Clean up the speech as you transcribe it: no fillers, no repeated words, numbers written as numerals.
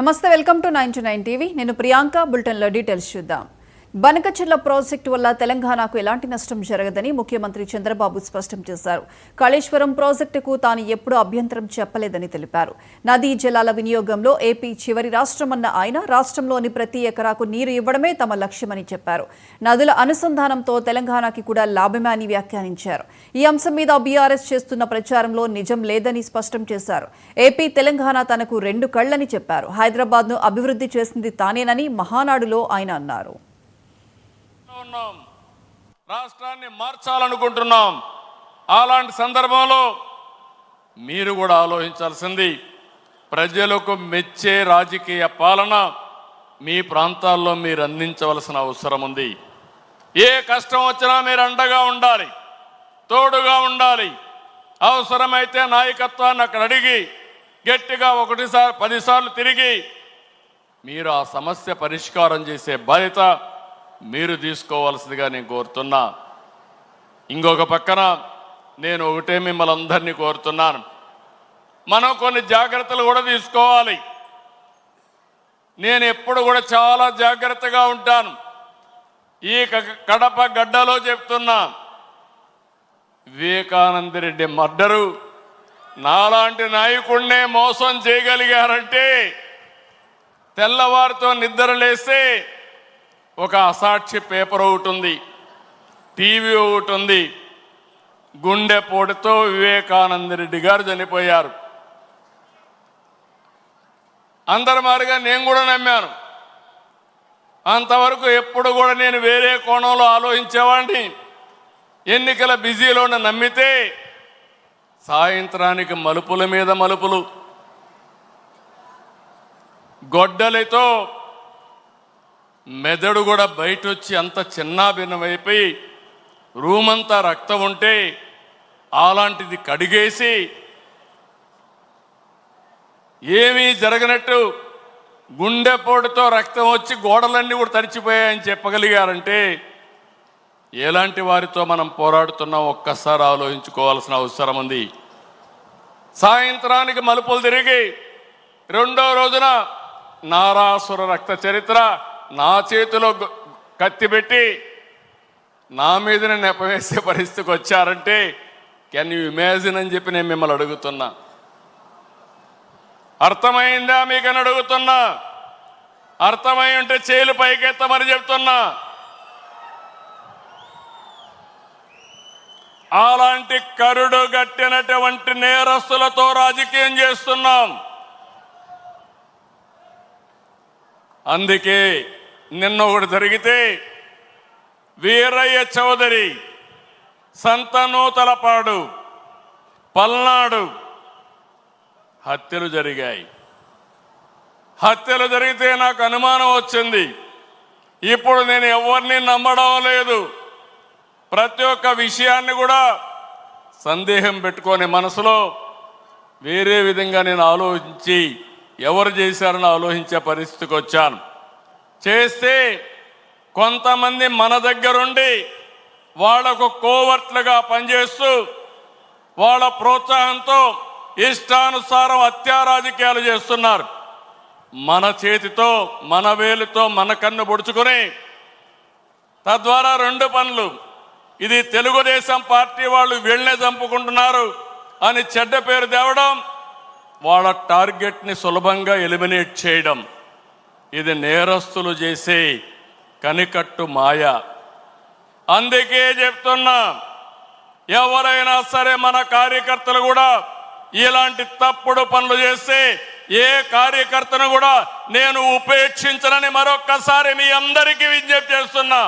నమస్తే, welcome to 9 TV. నేను ప్రియాంక. బులెటిన్లో డీటెయిల్స్ చూద్దాం. బనకచెర్ల ప్రాజెక్టు వల్ల తెలంగాణకు ఎలాంటి నష్టం జరగదని ముఖ్యమంత్రి చంద్రబాబు స్పష్టం చేశారు. కాళేశ్వరం ప్రాజెక్టుకు తాను ఎప్పుడూ అభ్యంతరం చెప్పలేదని తెలిపారు. నదీ జలాల వినియోగంలో ఏపీ చివరి రాష్ట్రమన్న ఆయన రాష్ట్రంలోని ప్రతి ఎకరాకు నీరు ఇవ్వడమే తమ లక్ష్యమని చెప్పారు. నదుల అనుసంధానంతో తెలంగాణకి కూడా లాభమే అని వ్యాఖ్యానించారు. ఈ అంశం మీద బీఆర్ఎస్ చేస్తున్న ప్రచారంలో నిజం లేదని స్పష్టం చేశారు. ఏపీ తెలంగాణ తనకు రెండు కళ్లని చెప్పారు. హైదరాబాద్ను అభివృద్ధి చేసింది తానేనని మహానాడులో ఆయన అన్నారు. రాష్ట్రాన్ని మార్చాలనుకుంటున్నాం. అలాంటి సందర్భంలో మీరు కూడా ఆలోచించాల్సింది, ప్రజలకు మెచ్చే రాజకీయ పాలన మీ ప్రాంతాల్లో మీరు అందించవలసిన అవసరం ఉంది. ఏ కష్టం వచ్చినా మీరు అండగా ఉండాలి, తోడుగా ఉండాలి. అవసరమైతే నాయకత్వాన్ని అక్కడ అడిగి గట్టిగా 10 సార్లు తిరిగి మీరు ఆ సమస్య పరిష్కారం చేసే బాధ్యత మీరు తీసుకోవాల్సిందిగా నేను కోరుతున్నా. ఇంకొక పక్కన నేను ఒకటే మిమ్మల్ని అందరినీ కోరుతున్నాను, మనం కొన్ని జాగ్రత్తలు కూడా తీసుకోవాలి. నేను ఎప్పుడు కూడా చాలా జాగ్రత్తగా ఉంటాను. ఈ కడప గడ్డలో చెప్తున్నా, వివేకానంద రెడ్డి మర్డరు నాలాంటి నాయకుడినే మోసం చేయగలిగారంటే, తెల్లవారితో నిద్ర లేస్తే ఒక అసాక్షి పేపర్ ఒకటి ఉంది, టీవీ ఒకటి ఉంది. గుండెపోటుతో వివేకానంద రెడ్డి గారు చనిపోయారు. అందరి మాదిరిగా నేను కూడా నమ్మాను. అంతవరకు ఎప్పుడు కూడా నేను వేరే కోణంలో ఆలోచించేవాడిని. ఎన్నికల బిజీలో నమ్మితే సాయంత్రానికి మలుపుల మీద మలుపులు, గొడ్డలితో మెదడు కూడా బయట వచ్చి అంత చిన్నాభిన్నమైపోయి రూమంతా రక్తం ఉంటే అలాంటిది కడిగేసి ఏమీ జరగనట్టు గుండెపోటుతో రక్తం వచ్చి గోడలన్నీ కూడా తడిచిపోయాయని చెప్పగలిగారంటే ఎలాంటి వారితో మనం పోరాడుతున్నాం ఒక్కసారి ఆలోచించుకోవాల్సిన అవసరం ఉంది. సాయంత్రానికి మలుపులు తిరిగి రెండో రోజున నారాసుర రక్త చరిత్ర నా చేతిలో కత్తి పెట్టి నా మీదనే నెపవేసే పరిస్థితికి వచ్చారంటే కెన్ యూ ఇమాజిన్ అని చెప్పి నేను మిమ్మల్ని అడుగుతున్నా. అర్థమైందా మీకని అడుగుతున్నా. అర్థమై ఉంటే చేలు పైకెత్తమని చెప్తున్నా. అలాంటి కరుడు గట్టినటువంటి నేరస్తులతో రాజకీయం చేస్తున్నాం. అందుకే నిన్న ఒకటి జరిగితే వీరయ్య చౌదరి, సంతనూతలపాడు, పల్నాడు హత్యలు జరిగాయి. హత్యలు జరిగితే నాకు అనుమానం వచ్చింది. ఇప్పుడు నేను ఎవరిని నమ్మడం లేదు. ప్రతి ఒక్క విషయాన్ని కూడా సందేహం పెట్టుకొని మనసులో వేరే విధంగా నేను ఆలోచించి ఎవరు చేశారని ఆలోచించే పరిస్థితికి వచ్చాను. చేస్తే కొంతమంది మన దగ్గరుండి వాళ్లకు కోవర్ట్లుగా పనిచేస్తూ వాళ్ళ ప్రోత్సాహంతో ఇష్టానుసారం హత్యా రాజకీయాలు చేస్తున్నారు. మన చేతితో మన వేలుతో మన కన్ను పొడుచుకొని తద్వారా 2 పనులు, ఇది తెలుగుదేశం పార్టీ వాళ్ళు వీళ్ళనే చంపుకుంటున్నారు అని చెడ్డ పేరు తేవడం, వాళ్ళ టార్గెట్ని సులభంగా ఎలిమినేట్ చేయడం, ఇది నేరస్తులు చేసే కనికట్టు మాయ. అందుకే చెప్తున్నా, ఎవరైనా సరే మన కార్యకర్తలు కూడా ఇలాంటి తప్పుడు పనులు చేస్తే ఏ కార్యకర్తను కూడా నేను ఉపేక్షించనని మరొక్కసారి మీ అందరికీ విజ్ఞప్తి చేస్తున్నా.